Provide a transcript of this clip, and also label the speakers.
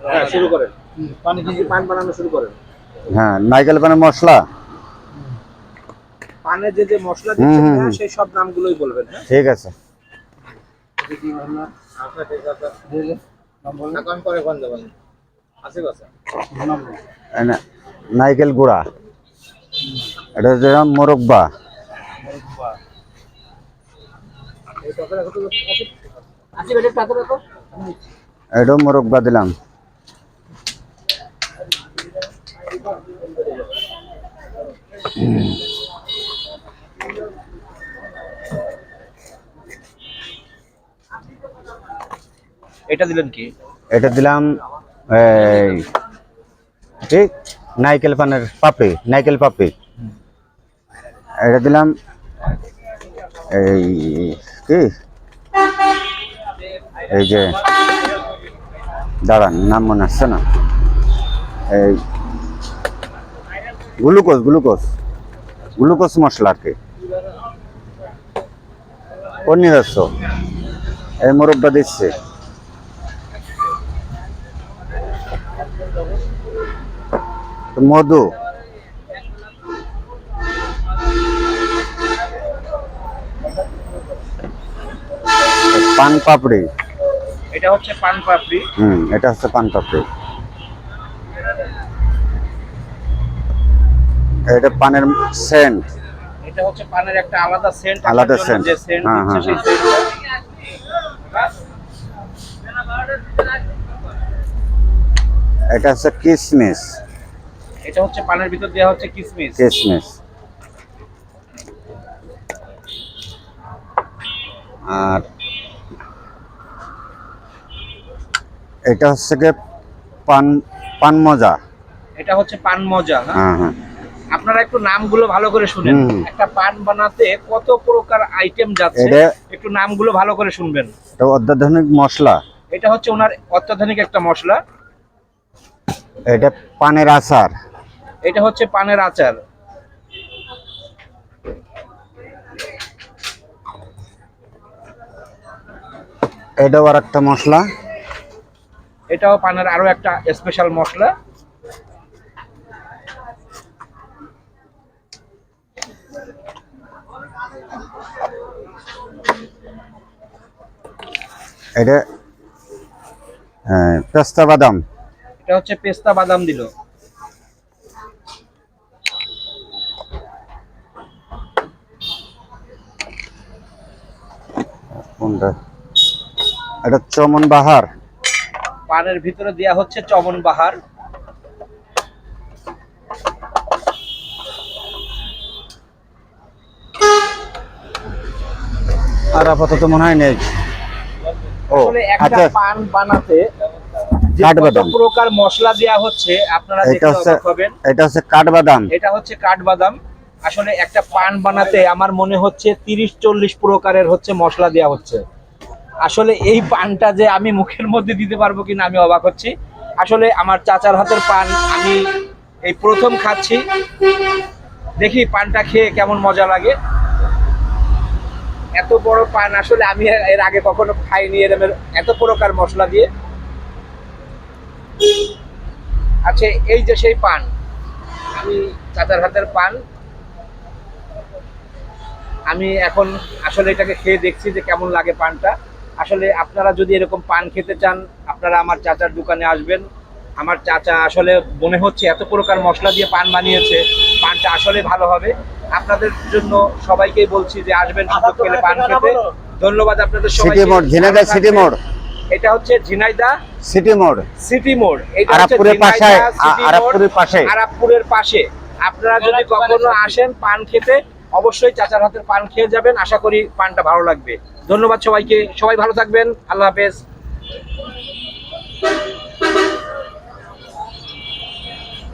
Speaker 1: হ্যাঁ শুরু করেন। পানি কি পান বানানো শুরু করেন।
Speaker 2: হ্যাঁ, নারকেল পানের মশলা।
Speaker 1: পানে যে যে মশলা দিচ্ছেন না সেই সব নামগুলোই বলবেন। হ্যাঁ
Speaker 2: ঠিক আছে।
Speaker 1: এখন পরে কোন দেবেন আছে কথা
Speaker 2: নারকেল গুঁড়া, এটা হচ্ছে মোরব্বা, এটাও মোরব্বা দিলাম।
Speaker 1: এটা দিলেন কি?
Speaker 2: এটা দিলাম এই ঠিক নারকেল পানের পাপড়ি, নারকেল পাপড়ি। এটা দিলাম এই কি এই যে দাঁড়ান, নাম মনে আসছে না, এই গ্লুকোজ, গ্লুকোজ, গ্লুকোজ মশলা আর কি। পনির আসছো এই মোরব্বা দিচ্ছে। মধু, পান পাপড়ি,
Speaker 1: এটা হচ্ছে পান পাপড়ি।
Speaker 2: এটা হচ্ছে পান পাপড়ি। এটা পানের সেন্ট,
Speaker 1: এটা হচ্ছে পানের একটা আলাদা সেন্ট,
Speaker 2: আলাদা সেন্ট।
Speaker 1: যে সেন্ট
Speaker 2: হ্যাঁ
Speaker 1: দিচ্ছে
Speaker 2: হ্যাঁ
Speaker 1: সেই সেন্টটা।
Speaker 2: এটা হচ্ছে কিশমিশ,
Speaker 1: এটা হচ্ছে পানের ভিতর দেওয়া হচ্ছে কিশমিশ।
Speaker 2: কিশমিশ। আর এটা হচ্ছে কি পান, পান মজা।
Speaker 1: এটা হচ্ছে পান মজা।
Speaker 2: হ্যাঁ হ্যাঁ,
Speaker 1: আপনারা একটু নামগুলো ভালো করে শুনেন। একটা পান বানাতে কত প্রকার আইটেম যাচ্ছে, একটু নামগুলো ভালো করে শুনবেন।
Speaker 2: এটা অত্যাধুনিক মশলা,
Speaker 1: এটা হচ্ছে ওনার অত্যাধুনিক একটা মশলা।
Speaker 2: এটা পানের আচার,
Speaker 1: এটা হচ্ছে পানের আচার।
Speaker 2: এটাও আর একটা মশলা,
Speaker 1: এটাও পানের আরো একটা স্পেশাল মশলা।
Speaker 2: এটা পেস্তা বাদাম,
Speaker 1: এটা হচ্ছে পেস্তা বাদাম দিল।
Speaker 2: কোনটা, এটা চমন বাহার,
Speaker 1: পানের ভিতরে দেয়া হচ্ছে চমন বাহার।
Speaker 2: আর আপাতত মনে হয় নেই। ও
Speaker 1: আসলে একটা
Speaker 2: আচ্ছা,
Speaker 1: পান বানাতে যে কত প্রকার মশলা দেয়া হচ্ছে আপনারা দেখে অবাক হবেন।
Speaker 2: এটা হচ্ছে কাঠবাদাম,
Speaker 1: এটা হচ্ছে কাঠবাদাম। আসলে একটা পান বানাতে আমার মনে হচ্ছে 30-40 প্রকারের হচ্ছে মশলা দেয়া হচ্ছে। আসলে এই পানটা যে আমি মুখের মধ্যে দিতে পারবো কিনা আমি অবাক হচ্ছি। আসলে আমার চাচার হাতের পান আমি এই প্রথম খাচ্ছি, দেখি পানটা খেয়ে কেমন মজা লাগে। এত বড় পান আসলে আমি এর আগে কখনো খাইনি, এত প্রকার মশলা দিয়ে। আচ্ছা, এই যে সেই পান, আমি চাচার হাতের পান আমি এখন আসলে এটাকে খেয়ে দেখছি যে কেমন লাগে পানটা। আসলে আপনারা যদি এরকম পান খেতে চান আপনারা আমার চাচার দোকানে আসবেন। আমার চাচা আসলে মনে হচ্ছে এত প্রকার মশলা দিয়ে পান বানিয়েছে, পানটা আসলে ভালো হবে। আপনাদের জন্য সবাইকেই বলছি যে আসবেন সুযোগ পেলে পান খেতে। ধন্যবাদ আপনাদের সবাইকে।
Speaker 2: সিটি মোড়, ঝিনাইদহ সিটি মোড়।
Speaker 1: এটা হচ্ছে ঝিনাইদহ
Speaker 2: সিটি মোড়,
Speaker 1: সিটি মোড়। এটা হচ্ছে
Speaker 2: আরাপপুরের পাশে, আরাপপুরের পাশে,
Speaker 1: আরাপপুরের পাশে। আপনারা যদি কখনো আসেন পান খেতে অবশ্যই চাচার হাতের পান খেয়ে যাবেন, আশা করি পানটা ভালো লাগবে। ধন্যবাদ সবাইকে, সবাই ভালো থাকবেন, আল্লাহ হাফেজ।